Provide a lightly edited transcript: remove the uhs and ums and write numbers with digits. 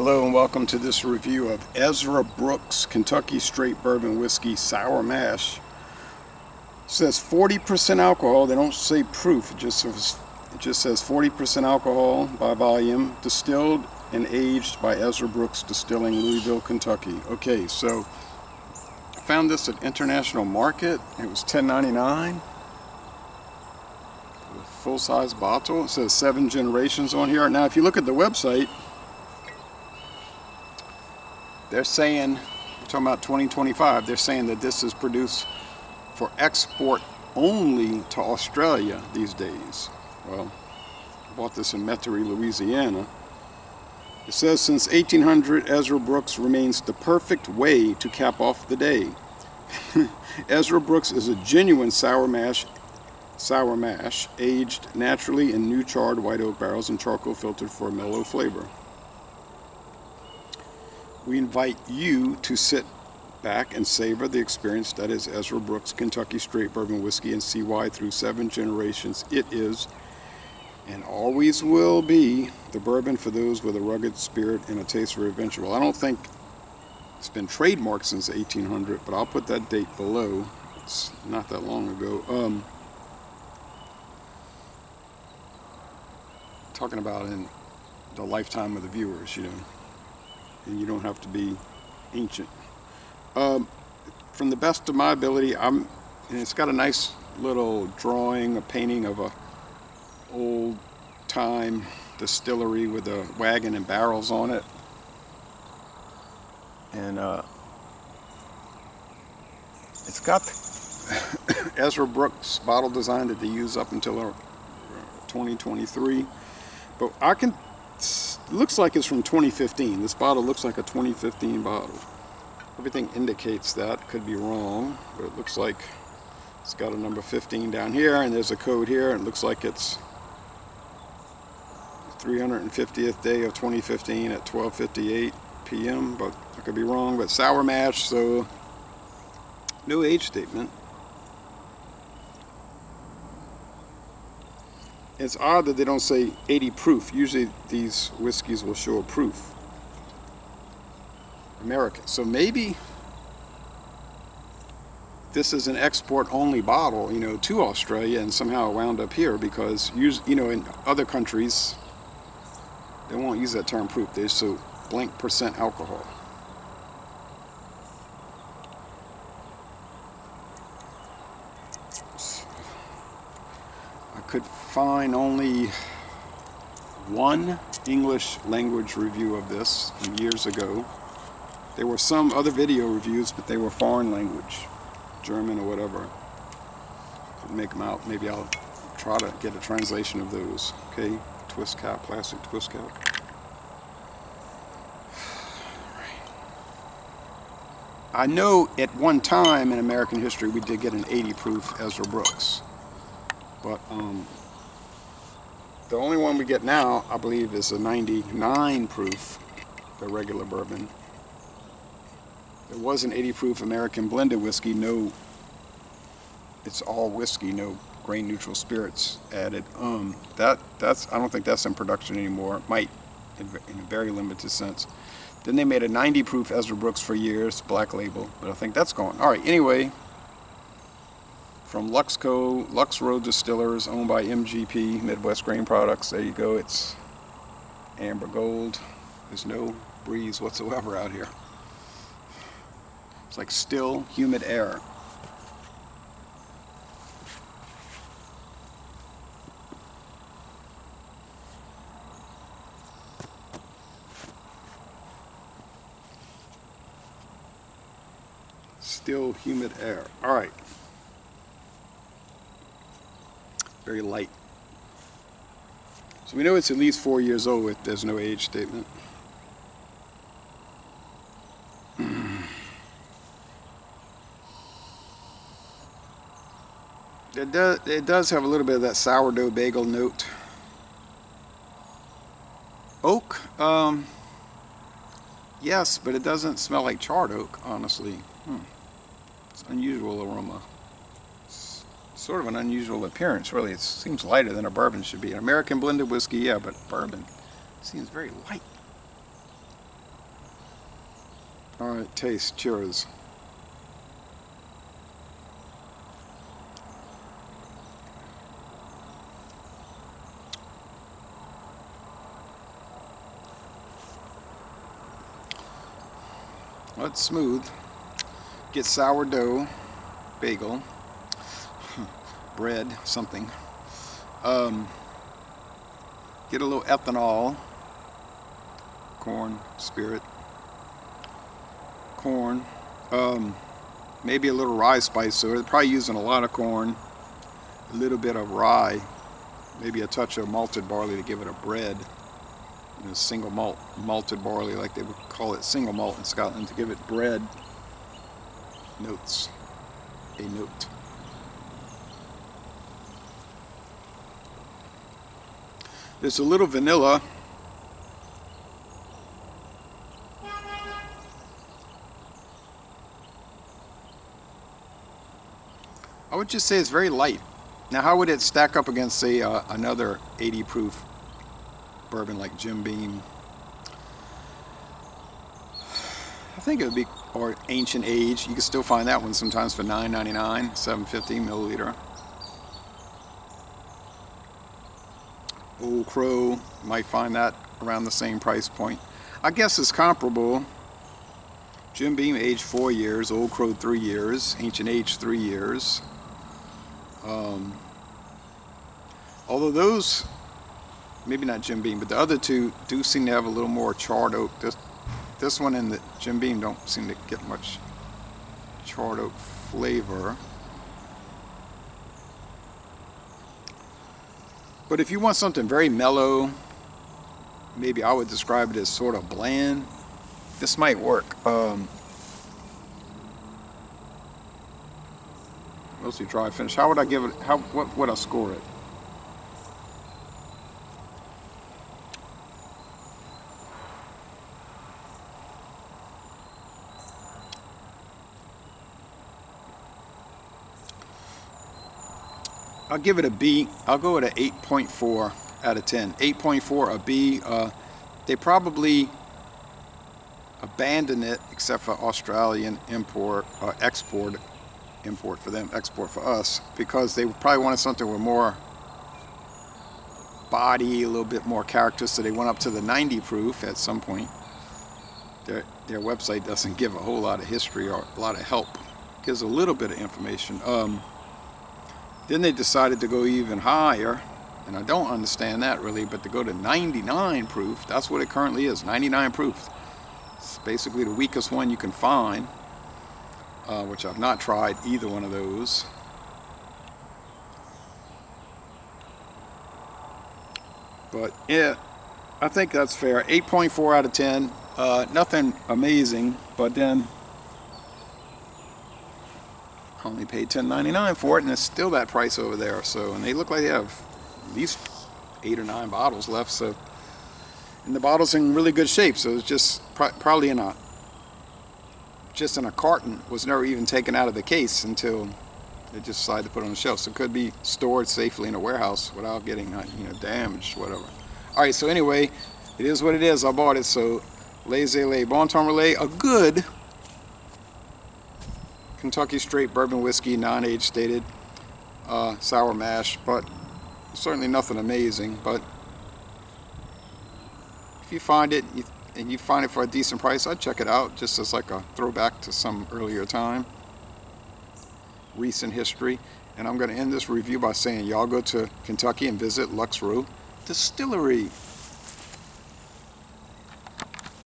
Hello and welcome to this review of Ezra Brooks Kentucky Straight Bourbon Whiskey Sour Mash. It says 40% alcohol. They don't say proof. It just says 40% alcohol by volume, distilled and aged by Ezra Brooks Distilling, Louisville, Kentucky. Okay, so I found this at International Market. It was $10.99. Full-size bottle. It says 7 generations on here. Now, if you look at the website, they're saying, we're talking about 2025, they're saying that this is produced for export only to Australia these days. Well, I bought this in Metairie, Louisiana. It says, since 1800, Ezra Brooks remains the perfect way to cap off the day. Ezra Brooks is a genuine sour mash, aged naturally in new charred white oak barrels and charcoal filtered for a mellow flavor. We invite you to sit back and savor the experience that is Ezra Brooks Kentucky Straight Bourbon Whiskey and see why through 7 generations it is and always will be the bourbon for those with a rugged spirit and a taste for adventure. Well, I don't think it's been trademarked since 1800, but I'll put that date below. It's not that long ago. Talking about in the lifetime of the viewers, you know. And you don't have to be ancient. From the best of my ability, and it's got a nice little drawing, a painting of a old-time distillery with a wagon and barrels on it. And it's got Ezra Brooks bottle design that they use up until 2023. But looks like it's from 2015. This bottle looks like a 2015 bottle. Everything indicates that. Could be wrong, but it looks like it's got a number 15 down here, and there's a code here, and it looks like it's 350th day of 2015 at 12:58 p.m., but I could be wrong. But sour mash, so no age statement. It's odd that they don't say 80 proof. Usually these whiskeys will show a proof. American. So maybe this is an export-only bottle, you know, to Australia, and somehow it wound up here because, you know, in other countries they won't use that term proof. They just so blank percent alcohol. Could find only one English language review of this from years ago. There were some other video reviews, but they were foreign language, German or whatever. Couldn't make them out. Maybe I'll try to get a translation of those. Okay, twist cap, plastic twist cap. I know at one time in American history we did get an 80 proof Ezra Brooks. But the only one we get now, I believe, is a 99 proof, the regular bourbon. There was an 80 proof American blended whiskey. No, it's all whiskey, no grain neutral spirits added. That's I don't think that's in production anymore. It might, in a very limited sense. Then they made a 90 proof Ezra Brooks for years, black label, but I think that's gone. All right, anyway. From Lux Row Distillers, owned by MGP, Midwest Grain Products. There you go. It's amber gold. There's no breeze whatsoever out here. It's like still, humid air. Still, humid air. All right. Very light. So we know it's at least 4 years old if there's no age statement. It does have a little bit of that sourdough bagel note. Oak? Yes, but it doesn't smell like charred oak, honestly. It's an unusual aroma. Sort of an unusual appearance, really. It seems lighter than a bourbon should be. An American blended whiskey, yeah, but bourbon seems very light. All right, taste. Cheers. Well, it's smooth. Get sourdough, bagel, bread, something. Get a little ethanol, corn, spirit, corn, maybe a little rye spice. So they're probably using a lot of corn, a little bit of rye, maybe a touch of malted barley to give it a bread. You know, single malt, malted barley, like they would call it single malt in Scotland, to give it bread notes, a note. There's a little vanilla. I would just say it's very light. Now, how would it stack up against, say, another 80 proof bourbon like Jim Beam? I think it would be, or Ancient Age. You can still find that one sometimes for $9.99, 750 milliliter. Old Crow, might find that around the same price point. I guess it's comparable. Jim Beam, age 4 years. Old Crow, 3 years. Ancient Age, 3 years. Although those, maybe not Jim Beam, but the other two do seem to have a little more charred oak. This one and the Jim Beam don't seem to get much charred oak flavor. But if you want something very mellow, maybe I would describe it as sort of bland, this might work. Mostly dry finish. How would I give it? What would I score it? I'll give it a B. I'll go with an 8.4 out of 10. 8.4, a B. They probably abandoned it, except for Australian import for them, export for us, because they probably wanted something with more body, a little bit more character, so they went up to the 90 proof at some point. Their website doesn't give a whole lot of history or a lot of help. It gives a little bit of information. Then they decided to go even higher, and I don't understand that really, but to go to 99 proof, that's what it currently is, 99 proof. It's basically the weakest one you can find, which I've not tried either one of those. But yeah, I think that's fair. 8.4 out of 10. Nothing amazing, but then I only paid $10.99 for it, and it's still that price over there. So, and they look like they have at least 8 or 9 bottles left. So, and the bottle's in really good shape. So it's just probably in a carton. Was never even taken out of the case until they just decided to put it on the shelf. So it could be stored safely in a warehouse without getting damaged, whatever. All right. So anyway, it is what it is. I bought it. So laissez-les, bon temps relais, a good Kentucky straight bourbon whiskey, non-age stated, sour mash, but certainly nothing amazing. But if you find it and you find it for a decent price, I'd check it out, just as like a throwback to some earlier time, recent history. And I'm going to end this review by saying y'all go to Kentucky and visit Lux Row Distillery.